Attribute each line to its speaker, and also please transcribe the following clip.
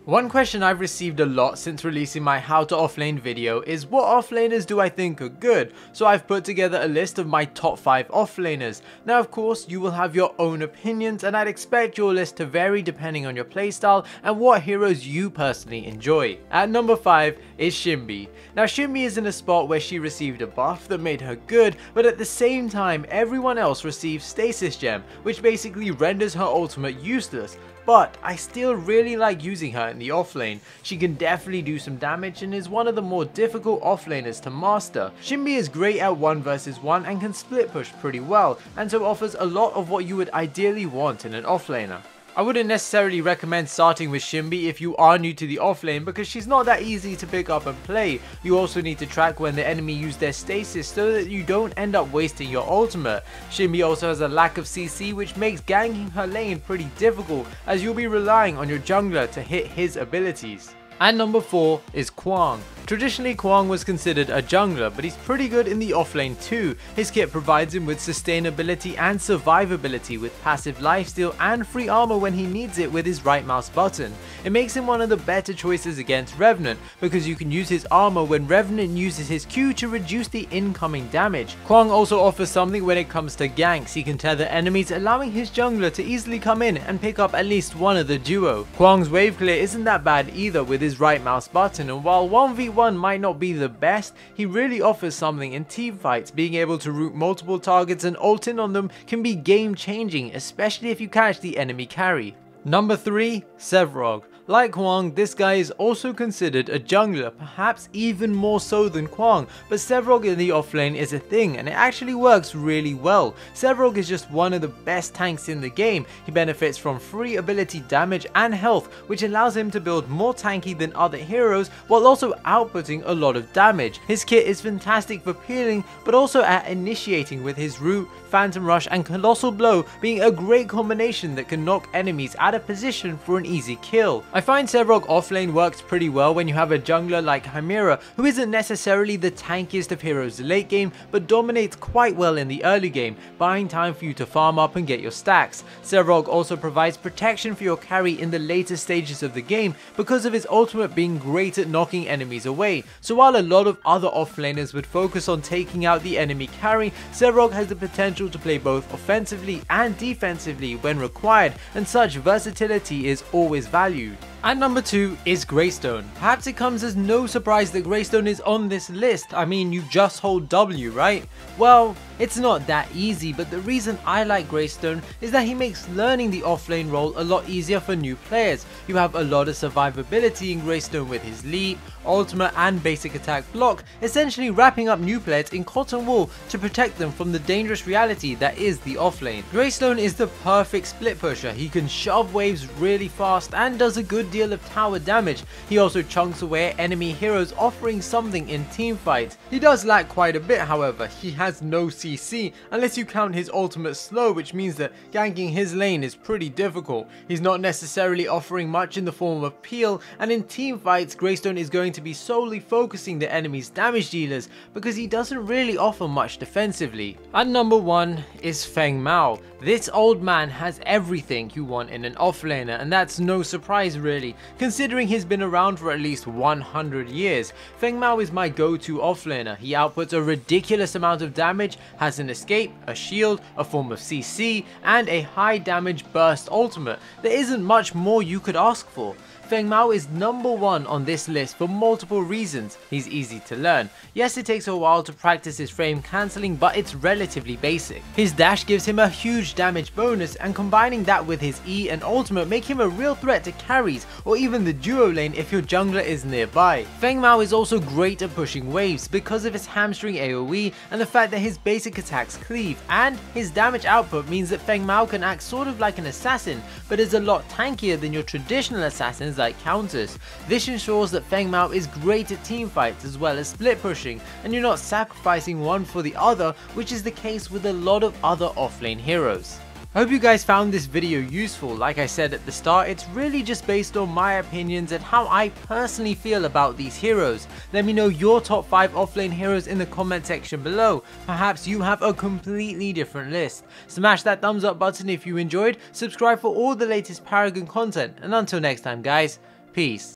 Speaker 1: One question I've received a lot since releasing my how to offlane video is what offlaners do I think are good, so I've put together a list of my top 5 offlaners. Now of course you will have your own opinions and I'd expect your list to vary depending on your playstyle and what heroes you personally enjoy. At number 5 is Shem B. Now Shem B is in a spot where she received a buff that made her good, but at the same time everyone else received Stasis Gem, which basically renders her ultimate useless. But I still really like using her in the offlane. She can definitely do some damage and is one of the more difficult offlaners to master. Shem B is great at 1 vs 1 and can split push pretty well, and so offers a lot of what you would ideally want in an offlaner. I wouldn't necessarily recommend starting with Shem B if you are new to the offlane because she's not that easy to pick up and play. You also need to track when the enemy use their stasis so that you don't end up wasting your ultimate. Shem B also has a lack of CC, which makes ganking her lane pretty difficult as you'll be relying on your jungler to hit his abilities. And number 4 is Quan. Traditionally Quan was considered a jungler, but he's pretty good in the offlane too. His kit provides him with sustainability and survivability with passive lifesteal and free armor when he needs it with his right mouse button. It makes him one of the better choices against Revenant because you can use his armor when Revenant uses his Q to reduce the incoming damage. Quan also offers something when it comes to ganks. He can tether enemies, allowing his jungler to easily come in and pick up at least one of the duo. Quan's wave clear isn't that bad either with his right mouse button, and while 1v1 might not be the best, he really offers something in team fights. Being able to root multiple targets and ult in on them can be game changing, especially if you catch the enemy carry. Number 3, Ciroc. Like Quan, this guy is also considered a jungler, perhaps even more so than Quan, but Ciroc in the offlane is a thing and it actually works really well. Ciroc is just one of the best tanks in the game. He benefits from free ability damage and health, which allows him to build more tanky than other heroes while also outputting a lot of damage. His kit is fantastic for peeling, but also at initiating with his root, Phantom Rush and Colossal Blow being a great combination that can knock enemies out of position for an easy kill. I find Ciroc offlane works pretty well when you have a jungler like Chimera, who isn't necessarily the tankiest of heroes late game, but dominates quite well in the early game, buying time for you to farm up and get your stacks. Ciroc also provides protection for your carry in the later stages of the game because of his ultimate being great at knocking enemies away. So while a lot of other offlaners would focus on taking out the enemy carry, Ciroc has the potential to play both offensively and defensively when required, and such versatility is always valued. And number 2 is Graystone. Perhaps it comes as no surprise that Graystone is on this list. I mean, you just hold W, right? Well, it's not that easy, but the reason I like Graystone is that he makes learning the offlane role a lot easier for new players. You have a lot of survivability in Graystone with his leap, ultimate and basic attack block, essentially wrapping up new players in cotton wool to protect them from the dangerous reality that is the offlane. Graystone is the perfect split pusher. He can shove waves really fast and does a good deal of tower damage. He also chunks away at enemy heroes, offering something in team fights. He does lack quite a bit, however. He has no CC unless you count his ultimate slow, which means that ganking his lane is pretty difficult. He's not necessarily offering much in the form of peel, and in team fights Graystone is going to be solely focusing the enemy's damage dealers because he doesn't really offer much defensively. And number 1 is Peng Mao. This old man has everything you want in an offlaner, and that's no surprise really, considering he's been around for at least 100 years. Peng Mao is my go-to offlaner. He outputs a ridiculous amount of damage, has an escape, a shield, a form of CC, and a high damage burst ultimate. There isn't much more you could ask for. Peng Mao is number 1 on this list for multiple reasons. He's easy to learn. Yes, it takes a while to practice his frame cancelling, but it's relatively basic. His dash gives him a huge damage bonus, and combining that with his E and ultimate make him a real threat to carries or even the duo lane if your jungler is nearby. Peng Mao is also great at pushing waves because of his hamstring AoE and the fact that his basic attacks cleave, and his damage output means that Peng Mao can act sort of like an assassin, but is a lot tankier than your traditional assassins like Countess. This ensures that Peng Mao is great at team fights as well as split pushing, and you're not sacrificing one for the other, which is the case with a lot of other offlane heroes. I hope you guys found this video useful. Like I said at the start, it's really just based on my opinions and how I personally feel about these heroes. Let me know your top 5 offlane heroes in the comment section below. Perhaps you have a completely different list. Smash that thumbs up button if you enjoyed, subscribe for all the latest Paragon content, and until next time guys, Peace.